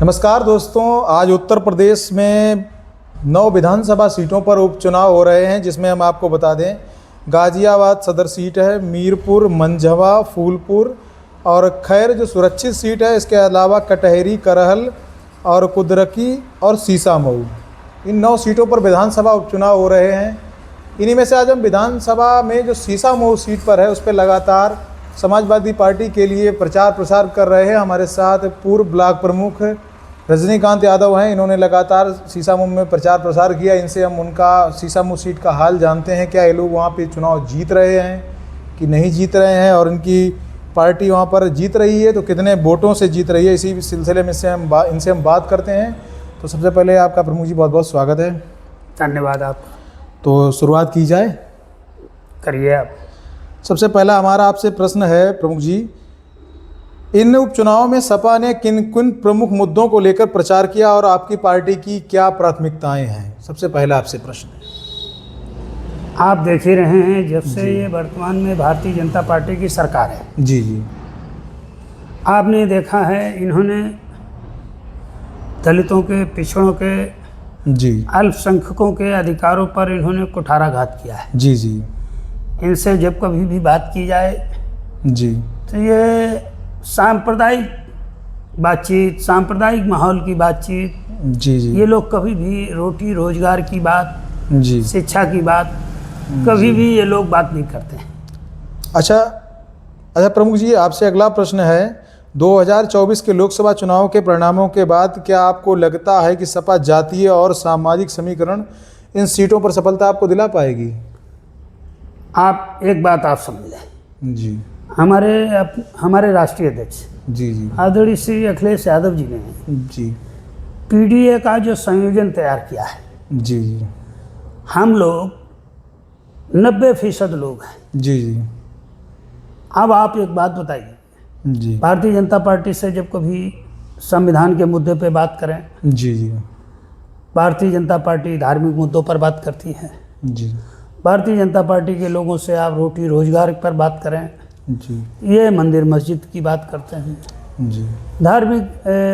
नमस्कार दोस्तों, आज उत्तर प्रदेश में 9 विधानसभा सीटों पर उपचुनाव हो रहे हैं, जिसमें हम आपको बता दें गाजियाबाद सदर सीट है, मीरपुर, मंझवा, फूलपुर और खैर जो सुरक्षित सीट है। इसके अलावा कटहरी, करहल और कुदरकी और सीसामऊ, इन 9 सीटों पर विधानसभा उपचुनाव हो रहे हैं। इन्हीं में से आज हम विधानसभा में जो सीसामऊ सीट पर है उस पर लगातार समाजवादी पार्टी के लिए प्रचार प्रसार कर रहे हैं। हमारे साथ पूर्व ब्लॉक प्रमुख रजनीकांत यादव हैं। इन्होंने लगातार सीसामऊ में प्रचार प्रसार किया। इनसे हम उनका सीसामऊ सीट का हाल जानते हैं। क्या ये लोग वहाँ पे चुनाव जीत रहे हैं कि नहीं जीत रहे हैं, और इनकी पार्टी वहाँ पर जीत रही है तो कितने वोटों से जीत रही है, इसी सिलसिले में इनसे हम बात करते हैं। तो सबसे पहले आपका प्रमुख जी बहुत बहुत स्वागत है। धन्यवाद आपका। तो शुरुआत की जाए, करिए आप। सबसे पहला हमारा आपसे प्रश्न है प्रमुख जी, इन उपचुनाव में सपा ने किन किन प्रमुख मुद्दों को लेकर प्रचार किया और आपकी पार्टी की क्या प्राथमिकताएं हैं? सबसे पहला आपसे प्रश्न है। आप देख ही रहे हैं जब से ये वर्तमान में भारतीय जनता पार्टी की सरकार है। जी जी। आपने देखा है इन्होंने दलितों के, पिछड़ों के, जी, अल्पसंख्यकों के अधिकारों पर इन्होंने कुठाराघात किया है। जी जी। इनसे जब कभी भी बात की जाए जी तो ये सांप्रदायिक बातचीत, सांप्रदायिक माहौल की बातचीत, जी जी। ये लोग कभी भी रोटी रोजगार की बात, जी। शिक्षा की बात, कभी भी ये लोग बात नहीं करते हैं। अच्छा प्रमुख जी, आपसे अगला प्रश्न है, 2024 के लोकसभा चुनाव के परिणामों के बाद क्या आपको लगता है कि सपा जातीय और सामाजिक समीकरण इन सीटों पर सफलता आपको दिला पाएगी? आप एक बात आप समझ लें, जी हमारे राष्ट्रीय अध्यक्ष जी जी आदरणीय श्री अखिलेश यादव जी ने जी पीडीए का जो संयोजन तैयार किया है, जी जी। हम लोग 90% लोग हैं। जी जी। अब आप एक बात बताइए, जी भारतीय जनता पार्टी से जब कभी संविधान के मुद्दे पे बात करें, जी जी। भारतीय जनता पार्टी धार्मिक मुद्दों पर बात करती है। जी भारतीय जनता पार्टी के लोगों से आप रोटी रोजगार पर बात करें, जी। ये मंदिर मस्जिद की बात करते हैं। जी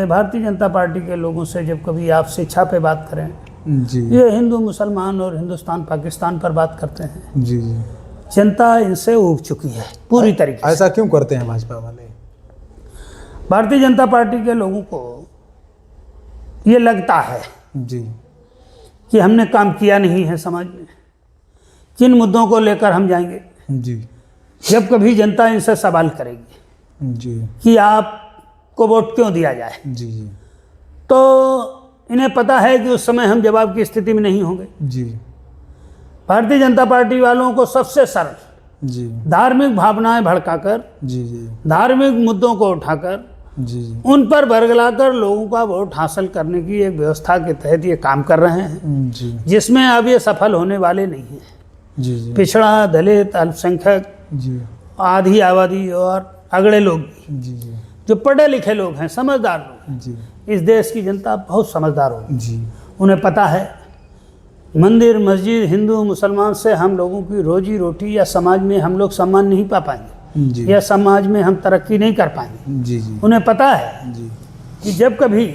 भारतीय जनता पार्टी के लोगों से जब कभी आप शिक्षा पे बात करें, जी। ये हिंदू मुसलमान और हिंदुस्तान पाकिस्तान पर बात करते हैं। जी जी। जनता इनसे ऊब चुकी है पूरी तरीके से। ऐसा क्यों करते हैं भाजपा वाले? भारतीय जनता पार्टी के लोगों को ये लगता है जी कि हमने काम किया नहीं है समाज में, किन मुद्दों को लेकर हम जाएंगे। जी जब कभी जनता इनसे सवाल करेगी जी कि आपको वोट क्यों दिया जाए, जी जी। तो इन्हें पता है कि उस समय हम जवाब की स्थिति में नहीं होंगे। जी भारतीय जनता पार्टी वालों को सबसे सरल जी धार्मिक भावनाएं भड़काकर, जी जी धार्मिक मुद्दों को उठाकर, जी जी उन पर बरगलाकर लोगों का वोट हासिल करने की एक व्यवस्था के तहत ये काम कर रहे हैं, जी जिसमें अब ये सफल होने वाले नहीं हैं। जी जी पिछड़ा, दलित, अल्पसंख्यक, जी आधी आबादी और अगड़े लोग भी, जी जी जो पढ़े लिखे लोग हैं, समझदार लोग हैं, जी इस देश की जनता बहुत समझदार होगी। जी। उन्हें पता है मंदिर मस्जिद, हिंदू मुसलमान से हम लोगों की रोजी रोटी या समाज में हम लोग सम्मान नहीं पा पाएंगे, जी या समाज में हम तरक्की नहीं कर पाएंगे। जी जी उन्हें पता है जी कि जब कभी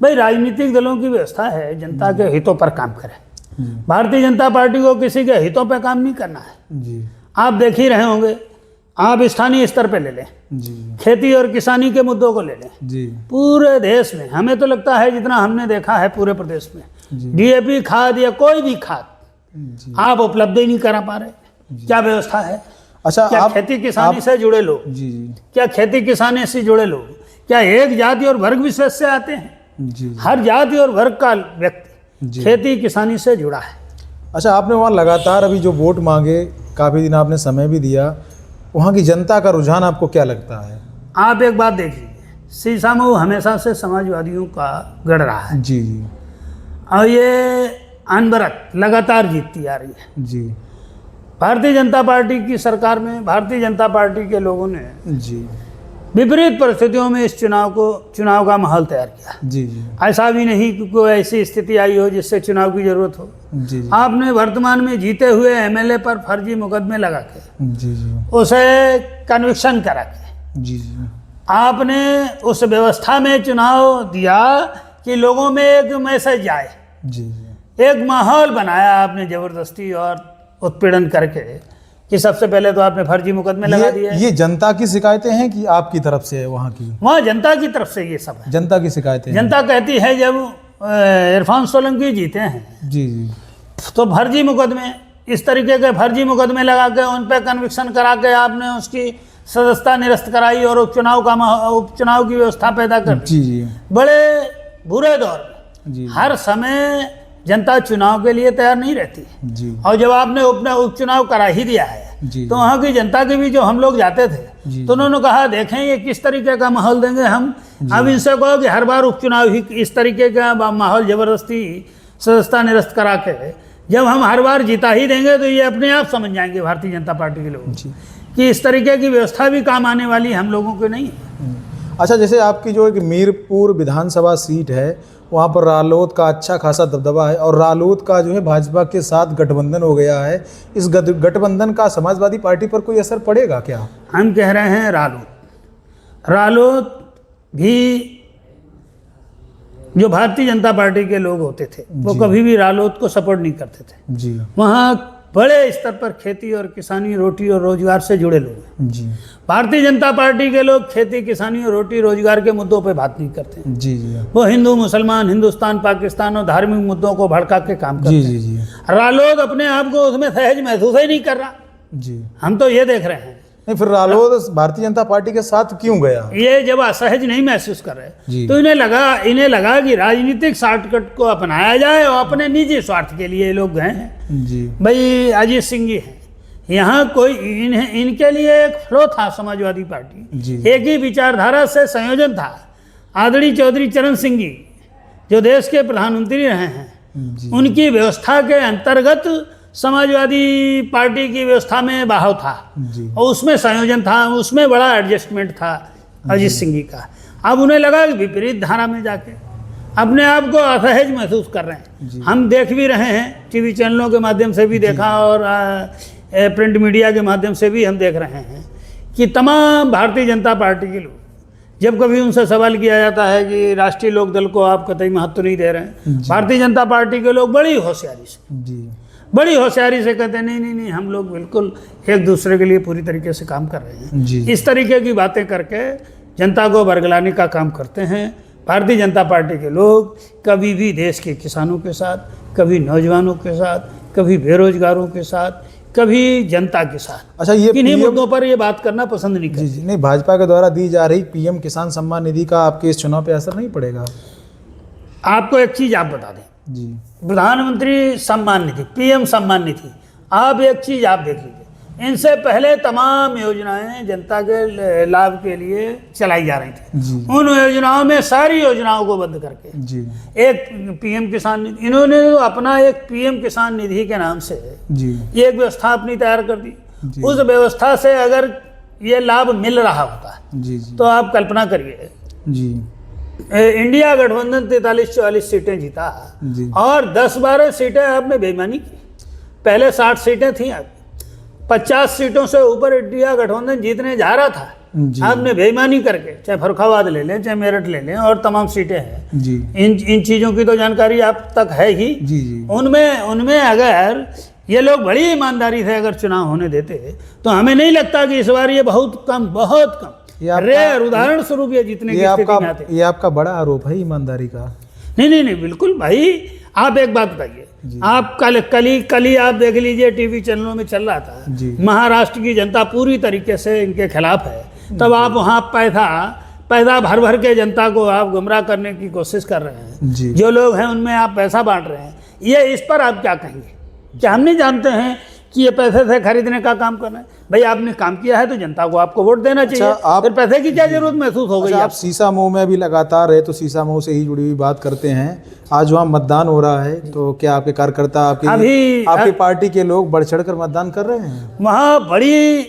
भाई राजनीतिक दलों की व्यवस्था है जनता के हितों पर काम करें। भारतीय जनता पार्टी को किसी के हितों पर काम नहीं करना है। जी आप देख ही रहे होंगे, आप स्थानीय स्तर पे ले लें, जी खेती और किसानी के मुद्दों को ले लें, जी पूरे देश में हमें तो लगता है जितना हमने देखा है पूरे प्रदेश में जी डीएपी खाद या कोई भी खाद जी। आप उपलब्ध ही नहीं करा पा रहे। क्या व्यवस्था है? अच्छा, क्या आप खेती किसानी से जुड़े लोग, जी जी क्या खेती किसानी से जुड़े लोग, क्या एक जाति और वर्ग विशेष से आते हैं? जी हर जाति और वर्ग का व्यक्ति जी। खेती किसानी से जुड़ा है। अच्छा, आपने वहाँ लगातार अभी जो वोट मांगे, काफ़ी दिन आपने समय भी दिया, वहाँ की जनता का रुझान आपको क्या लगता है? आप एक बात देख लीजिए, सीसामऊ हमेशा से समाजवादियों का गढ़ रहा है जी जी और ये अनवरत लगातार जीतती आ रही है। जी भारतीय जनता पार्टी की सरकार में भारतीय जनता पार्टी के लोगों ने जी विपरीत परिस्थितियों में इस चुनाव का माहौल तैयार किया। जी जी ऐसा भी नहीं कि कोई ऐसी स्थिति आई हो जिससे चुनाव की जरूरत हो। जी जी आपने वर्तमान में जीते हुए एमएलए पर फर्जी मुकदमे लगा के जी जी उसे कन्विक्शन करा के जी जी आपने उस व्यवस्था में चुनाव दिया कि लोगों में एक मैसेज जाए, जी जी एक माहौल बनाया आपने जबरदस्ती और उत्पीड़न करके कि सबसे पहले तो आपने फर्जी मुकदमे लगा दिए। ये जनता की शिकायतें हैं कि आपकी तरफ से है वहाँ की? वहाँ जनता की तरफ से ये सब है। जनता की शिकायतें हैं। जनता कहती है जब इरफान सोलंकी जीते हैं जी जी तो फर्जी मुकदमे, इस तरीके के फर्जी मुकदमे लगा के उन पर कन्विक्शन करा के आपने उसकी सदस्यता निरस्त कराई और उपचुनाव की व्यवस्था पैदा कर दी। जी जी बड़े बुरे दौर में जी हर समय जनता चुनाव के लिए तैयार नहीं रहती है। जी और जब आपने उपचुनाव करा ही दिया है जी तो वहाँ की जनता के भी जो हम लोग जाते थे जी। तो उन्होंने कहा देखें ये किस तरीके का माहौल देंगे हम। अब इनसे कहो कि हर बार उपचुनाव ही इस तरीके का माहौल जबरदस्ती सदस्यता निरस्त करा के जब हम हर बार जीता ही देंगे तो ये अपने आप समझ जाएंगे भारतीय जनता पार्टी के लोग जी। कि इस तरीके की व्यवस्था भी काम आने वाली हम लोगों को नहीं है। अच्छा, जैसे आपकी जो एक मीरपुर विधानसभा सीट है वहाँ पर रालोद का अच्छा खासा दबदबा है और रालोद का जो है भाजपा के साथ गठबंधन हो गया है। इस गठबंधन का समाजवादी पार्टी पर कोई असर पड़ेगा क्या? हम कह रहे हैं रालोद भी जो भारतीय जनता पार्टी के लोग होते थे वो कभी भी रालोद को सपोर्ट नहीं करते थे। जी वहाँ बड़े स्तर पर खेती और किसानी, रोटी और रोजगार से जुड़े लोग हैं। जी भारतीय जनता पार्टी के लोग खेती, किसानी और रोटी रोजगार के मुद्दों पे बात नहीं करते हैं। जी जी वो हिंदू, मुसलमान, हिंदुस्तान, पाकिस्तान और धार्मिक मुद्दों को भड़का के काम करते जी हैं। जी जी रालोद अपने आप को उसमें सहज महसूस ही नहीं कर रहा। जी। हम तो ये देख रहे हैं नहीं, फिर रालोद भारतीय जनता पार्टी के साथ क्यों गया? ये जब असहज नहीं महसूस कर रहे जी। तो इन्हें लगा कि राजनीतिक शॉर्टकट को अपनाया जाए और अपने निजी स्वार्थ के लिए ये लोग गए हैं। जी भाई अजीत सिंह जी हैं यहाँ, कोई इनके लिए एक फ्लो था समाजवादी पार्टी, जी। एक ही विचारधारा से संयोजन था। आदरणीय चौधरी चरण सिंह जी जो देश के प्रधानमंत्री रहे हैं जी उनकी व्यवस्था के अंतर्गत समाजवादी पार्टी की व्यवस्था में बहाव था जी और उसमें संयोजन था, उसमें बड़ा एडजस्टमेंट था अजीत सिंह जी का। अब उन्हें लगा कि विपरीत धारा में जाके अपने आप को असहज महसूस कर रहे हैं। हम देख भी रहे हैं, टीवी चैनलों के माध्यम से भी देखा और प्रिंट मीडिया के माध्यम से भी हम देख रहे हैं कि तमाम भारतीय जनता पार्टी के लोग जब कभी उनसे सवाल किया जाता है कि राष्ट्रीय लोक दल को आप कतई महत्व नहीं दे रहे हैं, भारतीय जनता पार्टी के लोग बड़ी होशियारी से कहते हैं नहीं नहीं नहीं, हम लोग बिल्कुल एक दूसरे के लिए पूरी तरीके से काम कर रहे हैं। जी। इस तरीके की बातें करके जनता को बरगलाने का काम करते हैं। भारतीय जनता पार्टी के लोग कभी भी देश के किसानों के साथ, कभी नौजवानों के साथ, कभी बेरोजगारों के साथ, कभी जनता के साथ, अच्छा, ये किन्हीं मुद्दों पर ये बात करना पसंद नहीं करते। जी नहीं, भाजपा के द्वारा दी जा रही पीएम किसान सम्मान निधि का आपके इस चुनाव पे असर नहीं पड़ेगा? आपको एक चीज़ आप बता दें, जी प्रधानमंत्री सम्मान निधि, पीएम सम्मान निधि, आप एक चीज़ आप देख लीजिए, इनसे पहले तमाम योजनाएं जनता के लाभ के लिए चलाई जा रही थी। जी उन योजनाओं में सारी योजनाओं को बंद करके जी एक पीएम किसान निधि, इन्होंने अपना एक पीएम किसान निधि के नाम से जी एक व्यवस्था अपनी तैयार कर दी। जी। उस व्यवस्था से अगर ये लाभ मिल रहा होता जी जी तो आप कल्पना करिए, जी इंडिया गठबंधन 43-44 सीटें जीता जी और 10-12 सीटें आपने बेईमानी की। पहले 60 सीटें थी, अब 50 सीटों से ऊपर इंडिया गठबंधन जीतने जा रहा था। जी आपने बेईमानी करके, चाहे फरुखाबाद ले लें, चाहे मेरठ ले लें, और तमाम सीटें हैं। जी इन चीज़ों की तो जानकारी आप तक है ही। जी जी उनमें अगर ये लोग बड़ी ईमानदारी से अगर चुनाव होने देते तो हमें नहीं लगता कि इस बार ये बहुत कम रेयर उदाहरण स्वरूप ये जीतने की स्थिति में आते। ये आपका बड़ा आरोप है ईमानदारी का? नहीं, बिल्कुल भाई। आप एक बात बताइए, आप कल ही आप देख लीजिए, टीवी चैनलों में चल रहा था, महाराष्ट्र की जनता पूरी तरीके से इनके खिलाफ है, तब आप वहाँ पैसा भर भर के जनता को आप गुमराह करने की कोशिश कर रहे हैं। जी जो लोग हैं उनमें आप पैसा बांट रहे हैं। ये इस पर आप क्या कहेंगे? क्या हम नहीं जानते हैं कि ये पैसे से खरीदने का काम करना है? भाई आपने काम किया है तो जनता को आपको वोट देना चाहिए। अच्छा, फिर पैसे की क्या जरूरत महसूस हो गई? आप शीशा मुंह में भी लगातार है तो शीशा मुंह से ही जुड़ी हुई बात करते हैं। आज वहाँ मतदान हो रहा है तो क्या आपके कार्यकर्ता, आपकी पार्टी के लोग बढ़ चढ़ कर मतदान कर रहे हैं? वहाँ बड़ी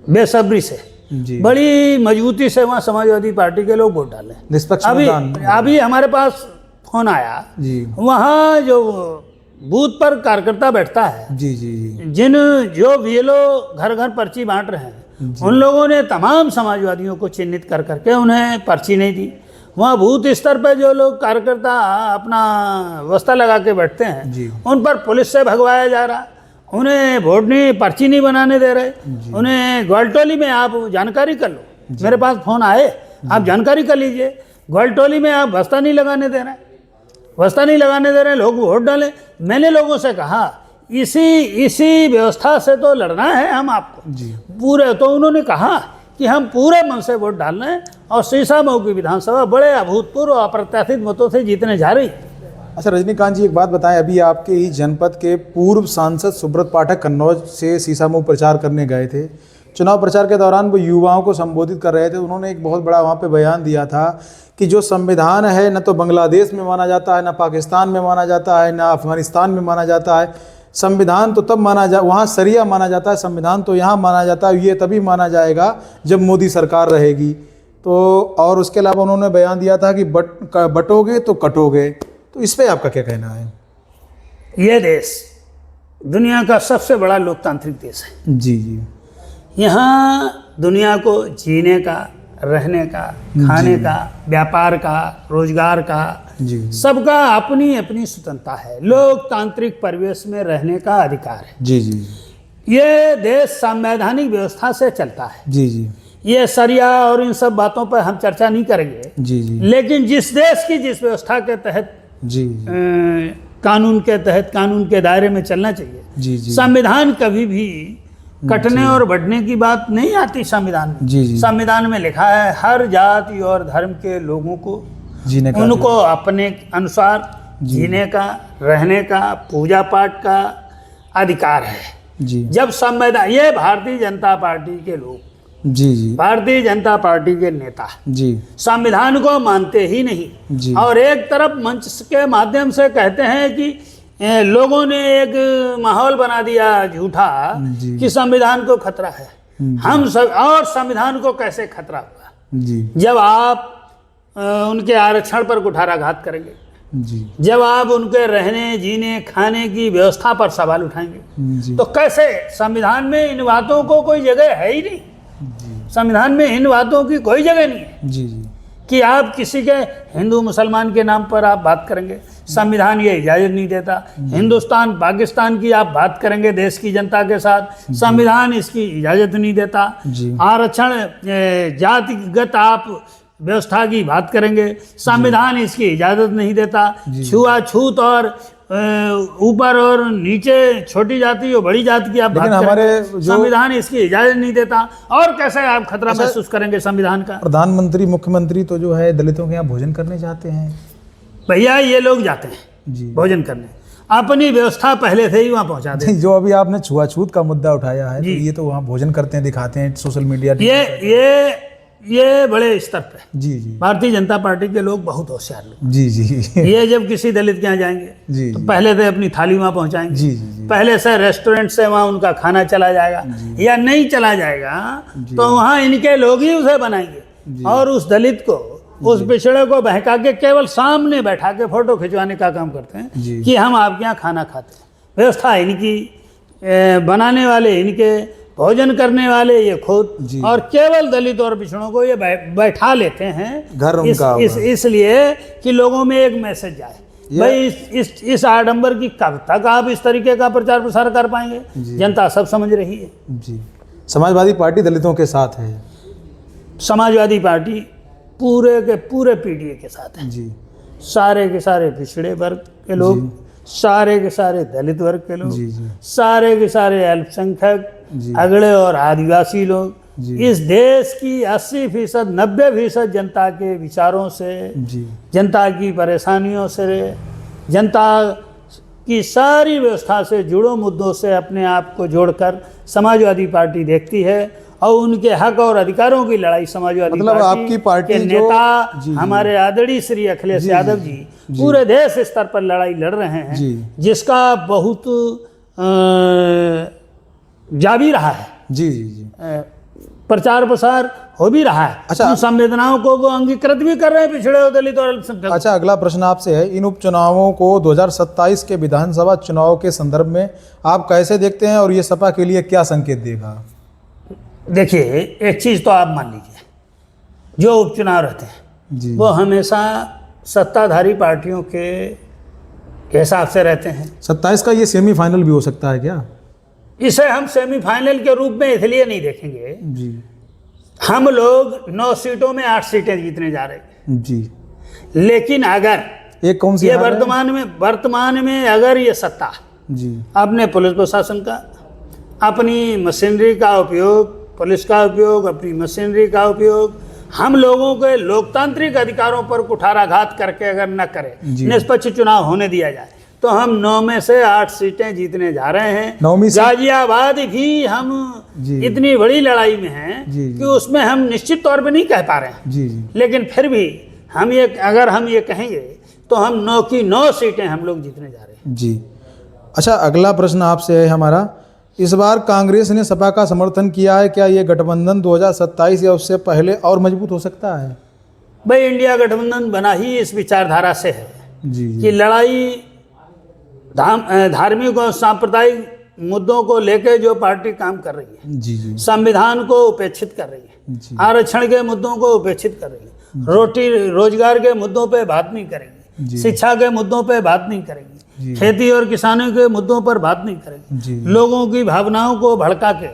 बेसब्री से, जी बड़ी मजबूती से वहाँ समाजवादी पार्टी के लोग वोट डाले। निष्पक्ष मतदान। अभी हमारे पास फोन आया, जी वहाँ जो बूथ पर कार्यकर्ता बैठता है, जी जी जी जो बीएलओ घर घर पर्ची बांट रहे हैं, उन लोगों ने तमाम समाजवादियों को चिन्हित कर करके उन्हें पर्ची नहीं दी। वहाँ बूथ स्तर पर जो लोग कार्यकर्ता अपना वस्ता लगा के बैठते हैं जी। उन पर पुलिस से भगवाया जा रहा, उन्हें वोट नहीं, पर्ची नहीं बनाने दे रहे। उन्हें ग्वालटोली में आप जानकारी कर लो, मेरे पास फ़ोन आए, आप जानकारी कर लीजिए। ग्वालटोली में आप वस्ता नहीं लगाने दे रहे, वस्ता नहीं लगाने दे रहे, लोग वोट डालें। मैंने लोगों से कहा इसी व्यवस्था से तो लड़ना है हम आपको जी। पूरे। तो उन्होंने कहा कि हम पूरे मन से वोट डाल रहे हैं और सीसामऊ की विधानसभा बड़े अभूतपूर्व अप्रत्याशित मतों से जीतने जा रही। अच्छा रजनीकांत जी, एक बात बताएं, अभी आपके ही जनपद के पूर्व सांसद सुब्रत पाठक कन्नौज से सीसामऊ प्रचार करने गए थे। चुनाव प्रचार के दौरान वो युवाओं को संबोधित कर रहे थे। उन्होंने एक बहुत बड़ा वहाँ पे बयान दिया था कि जो संविधान है न तो बांग्लादेश में माना जाता है, न पाकिस्तान में माना जाता है, न अफगानिस्तान में माना जाता है। संविधान तो तब वहाँ शरिया माना जाता है, संविधान तो यहाँ माना जाता है, ये तभी माना जाएगा जब मोदी सरकार रहेगी। तो और उसके अलावा उन्होंने बयान दिया था कि बटोगे तो कटोगे। तो इस पर आपका क्या कहना है? ये देश दुनिया का सबसे बड़ा लोकतांत्रिक देश है। जी जी। यहाँ दुनिया को जीने का, रहने का, खाने का, व्यापार का, रोजगार का, जी सबका अपनी अपनी स्वतंत्रता है। लोकतांत्रिक परिवेश में रहने का अधिकार है। जी जी। ये देश संवैधानिक व्यवस्था से चलता है। जी जी। ये शरिया और इन सब बातों पर हम चर्चा नहीं करेंगे। जी जी। लेकिन जिस देश की जिस व्यवस्था के तहत जी कानून के तहत, कानून के दायरे में चलना चाहिए। जी जी। संविधान कभी भी कटने और बढ़ने की बात नहीं आती संविधान में। जी जी। संविधान में लिखा है हर जाति और धर्म के लोगों को जीने का उनको अपने अनुसार जीने का, रहने का, पूजा पाठ का अधिकार है। जी जब संविधान, ये भारतीय जनता पार्टी के लोग, जी जी। भारतीय जनता पार्टी के नेता जी संविधान को मानते ही नहीं जी। और एक तरफ मंच के माध्यम से कहते हैं कि लोगों ने एक माहौल बना दिया झूठा कि संविधान को खतरा है। हम सब, और संविधान को कैसे खतरा हुआ? जी जब आप उनके आरक्षण पर कुठाराघात करेंगे, जी जब आप उनके रहने, जीने, खाने की व्यवस्था पर सवाल उठाएंगे, जी। तो कैसे? संविधान में इन बातों को कोई जगह है ही नहीं। संविधान में इन बातों की कोई जगह नहीं है जी जी। कि आप किसी के हिंदू मुसलमान के नाम पर आप बात करेंगे। संविधान ये इजाज़त नहीं देता। हिंदुस्तान पाकिस्तान की आप बात करेंगे देश की जनता के साथ, संविधान इसकी इजाज़त नहीं देता। आरक्षण, जातिगत आप व्यवस्था की बात करेंगे, संविधान इसकी इजाज़त नहीं देता। छुआछूत और ऊपर और नीचे, छोटी जाति और बड़ी जाति की आप बात करेंगे, संविधान इसकी इजाज़त नहीं देता। और कैसे आप खतरा महसूस करेंगे संविधान का? प्रधानमंत्री, मुख्यमंत्री तो जो है दलितों के यहाँ भोजन करने जाते हैं। भैया ये लोग जाते हैं जी भोजन करने, अपनी व्यवस्था पहले से ही वहाँ पहुँचा दे। जो अभी आपने छुआछूत का मुद्दा उठाया है, तो ये तो वहाँ भोजन करते हैं, दिखाते हैं सोशल मीडिया। ये बड़े स्तर पे जी जी। भारतीय जनता पार्टी के लोग बहुत होशियार लोग। जी जी। ये जब किसी दलित के यहाँ जाएंगे जी तो पहले से अपनी थाली वहाँ पहुँचाएंगे। जी जी। पहले से रेस्टोरेंट से वहाँ उनका खाना चला जाएगा, या नहीं चला जाएगा तो वहाँ इनके लोग ही उसे बनाएंगे और उस दलित को, उस पिछड़े को बहका के केवल सामने बैठा के फोटो खिंचवाने का काम करते हैं कि हम आपके यहाँ खाना खाते हैं। व्यवस्था इनकी, बनाने वाले इनके, भोजन करने वाले ये खुद, और केवल दलित और पिछड़ों को ये बैठा लेते हैं घर उनका इसलिए कि लोगों में एक मैसेज जाए। भाई इस आडंबर की कब तक आप इस तरीके का प्रचार प्रसार कर पाएंगे? जनता सब समझ रही है। जी। समाजवादी पार्टी दलितों के साथ है। समाजवादी पार्टी पूरे के पूरे पीडीए के साथ है। जी। सारे के सारे पिछड़े वर्ग के लोग, सारे के सारे दलित वर्ग के लोग, सारे के सारे अल्पसंख्यक, अगड़े और आदिवासी लोग, इस देश की 80%, 90% जनता के विचारों से, जनता की परेशानियों से, जनता की सारी व्यवस्था से जुड़े मुद्दों से अपने आप को जोड़कर समाजवादी पार्टी देखती है। और उनके हक और अधिकारों की लड़ाई समाजवादी पार्टी के नेता हमारे आदरणीय श्री अखिलेश यादव जी पूरे देश स्तर पर लड़ाई लड़ रहे हैं, जिसका बहुत जा भी रहा है। जी जी जी। प्रचार प्रसार हो भी रहा है। अच्छा, संवेदनाओं को वो अंगीकृत भी कर रहे हैं पिछड़े और दलित और अल्पसंख्यक। अच्छा, अगला प्रश्न आपसे है, इन उपचुनावों को 2027 के विधानसभा चुनाव के संदर्भ में आप कैसे देखते हैं और ये सपा के लिए क्या संकेत देगा? देखिए, एक चीज़ तो आप मान लीजिए, जो उपचुनाव रहते हैं जी वो हमेशा सत्ताधारी पार्टियों के हिसाब से रहते हैं। 27 का ये सेमीफाइनल भी हो सकता है क्या? इसे हम सेमीफाइनल के रूप में इसलिए नहीं देखेंगे, जी हम लोग 9 सीटों में 8 सीटें जीतने जा रहे हैं। जी। लेकिन अगर एक कौन सी ये हार है? वर्तमान में अगर ये सत्ता जी अपने पुलिस प्रशासन का, अपनी मशीनरी का उपयोग, पुलिस का उपयोग, अपनी मशीनरी का उपयोग हम लोगों के लोकतांत्रिक अधिकारों पर कुठाराघात करके अगर न करें, जी। निष्पक्ष चुनाव होने दिया जाए, तो हम 9 में से 8 सीटें जीतने जा रहे हैं। 9वीं सीट- गाजियाबाद भी हम जी। इतनी बड़ी लड़ाई में हैं जी, जी। कि उसमें हम निश्चित तौर पे नहीं कह पा रहे हैं, जी जी लेकिन फिर भी अगर हम ये कहेंगे तो हम 9 की 9 सीटें हम लोग जीतने जा रहे हैं। जी। अच्छा, अगला प्रश्न आपसे है हमारा, इस बार कांग्रेस ने सपा का समर्थन किया है, क्या ये गठबंधन 2027 या उससे पहले और मजबूत हो सकता है? भाई, इंडिया गठबंधन बना ही इस विचारधारा से है जी कि जी लड़ाई धार्मिक और सांप्रदायिक मुद्दों को लेकर जो पार्टी काम कर रही है, जी जी संविधान को उपेक्षित कर रही है, जी आरक्षण के मुद्दों को उपेक्षित कर रही है, रोटी रोजगार के मुद्दों पे बात नहीं करेंगी, जी। शिक्षा के मुद्दों पे बात नहीं करेंगी, जी। खेती और किसानों के मुद्दों पर बात नहीं करेंगी, जी। लोगों की भावनाओं को भड़का के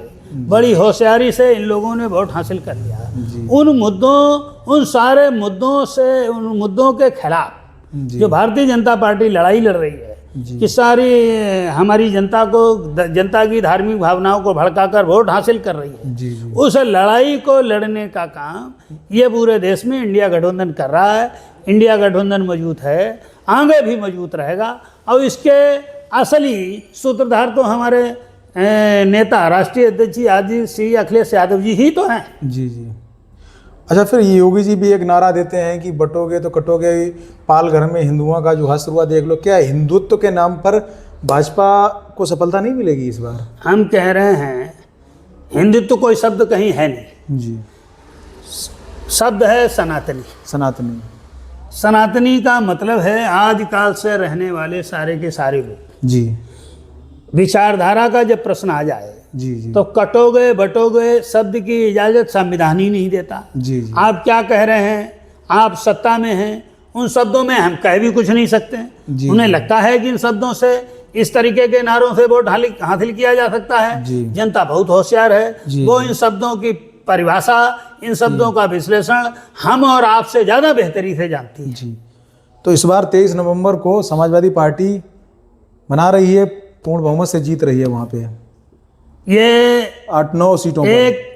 बड़ी होशियारी से इन लोगों ने वोट हासिल कर लिया। जी। उन सारे मुद्दों से, उन मुद्दों के खिलाफ जी। जो भारतीय जनता पार्टी लड़ाई लड़ रही है जी। कि सारी हमारी जनता की धार्मिक भावनाओं को भड़काकर वोट हासिल कर रही है, जी जी उस लड़ाई को लड़ने का काम ये पूरे देश में इंडिया गठबंधन कर रहा है। इंडिया गठबंधन मजबूत है, आगे भी मजबूत रहेगा, और इसके असली सूत्रधार तो हमारे नेता, राष्ट्रीय अध्यक्ष आदि श्री अखिलेश यादव जी ही तो हैं। जी जी। अच्छा, फिर योगी जी भी एक नारा देते हैं कि बटोगे तो कटोगे, पाल घर में हिंदुओं का जो हश्र हुआ देख लो। क्या हिंदुत्व के नाम पर भाजपा को सफलता नहीं मिलेगी इस बार? हम कह रहे हैं, हिंदुत्व कोई शब्द कहीं है नहीं, जी। शब्द है सनातनी। सनातनी। सनातनी का मतलब है आदिकाल से रहने वाले सारे के सारे लोग। जी विचारधारा का जब प्रश्न आ जाए जी जी तो कटोगे बटोगे शब्द की इजाज़त संविधान ही नहीं देता। जी जी आप क्या कह रहे हैं, आप सत्ता में हैं, उन शब्दों में हम कह भी कुछ नहीं सकते हैं। जी। उन्हें लगता है कि इन शब्दों से, इस तरीके के नारों से वोट हासिल किया जा सकता है। जी। जनता बहुत होशियार है, जी। वो इन शब्दों की परिभाषा, इन शब्दों का विश्लेषण हम और आपसे ज़्यादा बेहतरी से जानती है। जी। तो इस बार 23 नवंबर को समाजवादी पार्टी बना रही है, पूर्ण बहुमत से जीत रही है वहाँ पे ये 8-9 सीटों पर।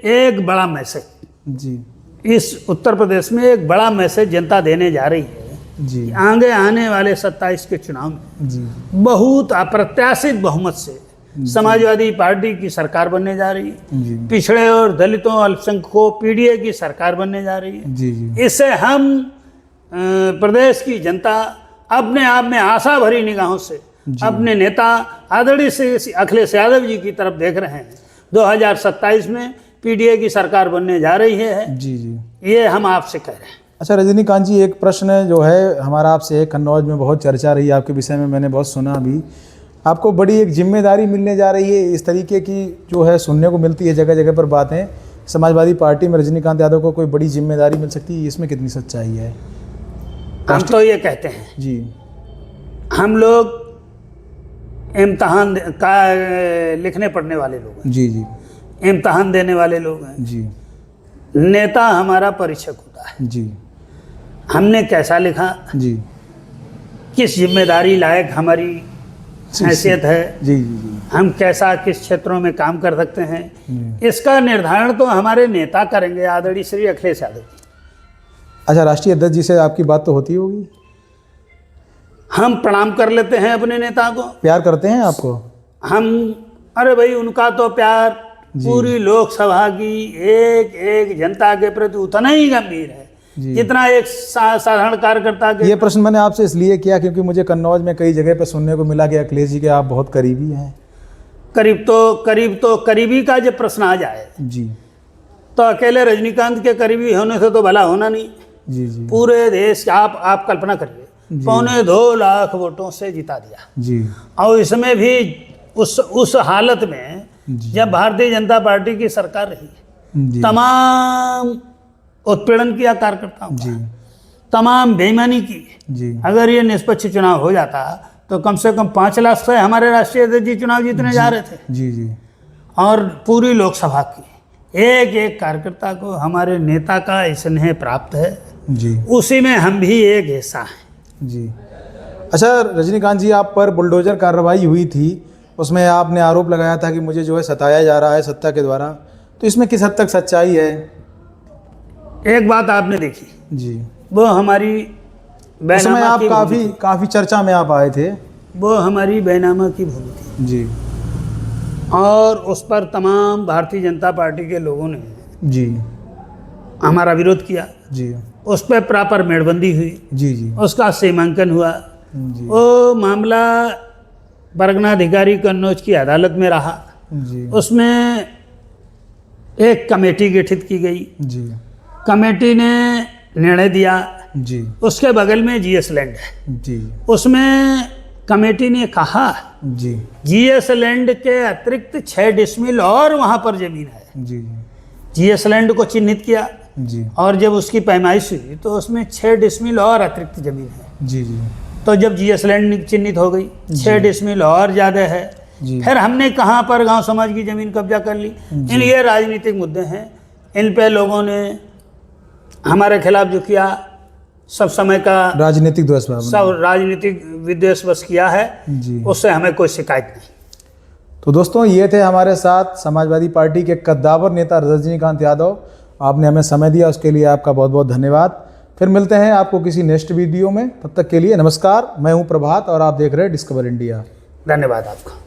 एक बड़ा मैसेज जी इस उत्तर प्रदेश में, एक बड़ा मैसेज जनता देने जा रही है जी कि आगे आने वाले 27 के चुनाव में जी बहुत अप्रत्याशित बहुमत से समाजवादी पार्टी की सरकार बनने जा रही है। जी पिछड़े और दलितों, अल्पसंख्यकों, पीडीए की सरकार बनने जा रही है। जी जी इससे हम प्रदेश की जनता अपने आप में आशा भरी निगाहों से अपने नेता आदरणीय श्री अखिलेश यादव जी की तरफ देख रहे हैं। 2027 में पीडीए की सरकार बनने जा रही है, जी जी। ये हम आपसे कह रहे हैं। अच्छा रजनीकांत जी, एक प्रश्न जो है हमारा आपसे है, कन्नौज में बहुत चर्चा रही आपके विषय में, मैंने बहुत सुना भी, आपको बड़ी एक जिम्मेदारी मिलने जा रही है, इस तरीके की जो है सुनने को मिलती है जगह जगह पर बातें, समाजवादी पार्टी में रजनीकांत यादव को कोई बड़ी जिम्मेदारी मिल सकती है, इसमें कितनी सच्चाई है? हम तो ये कहते हैं, जी हम लोग इम्तहान का लिखने पढ़ने वाले लोग हैं, जी जी इम्तहान देने वाले लोग हैं। जी नेता हमारा परीक्षक होता है, जी हमने कैसा लिखा, जी किस जिम्मेदारी लायक हमारी हैसियत है, जी जी जी हम कैसा किस क्षेत्रों में काम कर सकते हैं, जी। इसका निर्धारण तो हमारे नेता करेंगे, आदरणीय श्री अखिलेश यादव जी। अच्छा, राष्ट्रीय अध्यक्ष जी से आपकी बात तो होती होगी? हम प्रणाम कर लेते हैं अपने नेता को, प्यार करते हैं आपको? अरे भाई, उनका तो प्यार पूरी लोकसभा की एक एक जनता के प्रति उतना ही गंभीर है जी। जितना एक साधारण कार्यकर्ता के। ये प्रश्न मैंने आपसे इसलिए किया क्योंकि मुझे कन्नौज में कई जगह पर सुनने को मिला कि अखिलेश जी के आप बहुत करीबी हैं। करीबी का जब प्रश्न आ जाए जी तो अकेले रजनीकांत के करीबी होने से तो भला होना नहीं। जी जी पूरे देश आप कल्पना करिए, 2.25 लाख वोटों से जिता दिया, जी और इसमें भी उस हालत में जब भारतीय जनता पार्टी की सरकार रही, जी तमाम उत्पीड़न किया कार्यकर्ताओं जी का, तमाम बेईमानी की। जी अगर ये निष्पक्ष चुनाव हो जाता तो कम से कम 5 लाख से हमारे राष्ट्रीय अध्यक्ष जी चुनाव जीतने जा रहे थे। जी जी और पूरी लोकसभा की एक एक कार्यकर्ता को हमारे नेता का स्नेह प्राप्त है, जी उसी में हम भी एक हिस्सा हैं। जी। अच्छा रजनीकांत जी, आप पर बुलडोजर कार्रवाई हुई थी, उसमें आपने आरोप लगाया था कि मुझे जो है सताया जा रहा है सत्ता के द्वारा, तो इसमें किस हद तक सच्चाई है? एक बात आपने देखी, जी वो हमारी उस समय बैनामा आप की भूमि थी। काफ़ी चर्चा में आप आए थे। वो हमारी बैनामा की भूमि थी जी और उस पर तमाम भारतीय जनता पार्टी के लोगों ने जी हमारा विरोध किया। जी उस पर प्रॉपर मेड़बंदी हुई, जी जी उसका सीमांकन हुआ। जी वो मामला परगना अधिकारी कन्नौज की अदालत में रहा। जी उसमें एक कमेटी गठित की गई, जी कमेटी ने निर्णय दिया। जी उसके बगल में जीएस लैंड है, जी उसमें कमेटी ने कहा जी जीएस लैंड के अतिरिक्त 6 डिसमिल और वहाँ पर जमीन है। जी जीएस लैंड को चिन्हित किया जी और जब उसकी पैमाइश हुई तो उसमें 6 डिसमिल और अतिरिक्त जमीन है। जी जी तो जब जीएस लैंड चिन्हित हो गई, 6 डिसमिल और ज़्यादा है, जी फिर हमने कहाँ पर गांव समाज की ज़मीन कब्जा कर ली। इन ये राजनीतिक मुद्दे हैं, इन पे लोगों ने हमारे खिलाफ जो किया सब समय का राजनीतिक द्वंद्व। सब राजनीतिक विद्वेष बस किया है, जी उससे हमें कोई शिकायत नहीं। तो दोस्तों, ये थे हमारे साथ समाजवादी पार्टी के कद्दावर नेता रजनीकांत यादव। आपने हमें समय दिया, उसके लिए आपका बहुत बहुत धन्यवाद। फिर मिलते हैं आपको किसी नेक्स्ट वीडियो में, तब तक के लिए नमस्कार। मैं हूं प्रभात और आप देख रहे हैं डिस्कवर इंडिया। धन्यवाद आपका।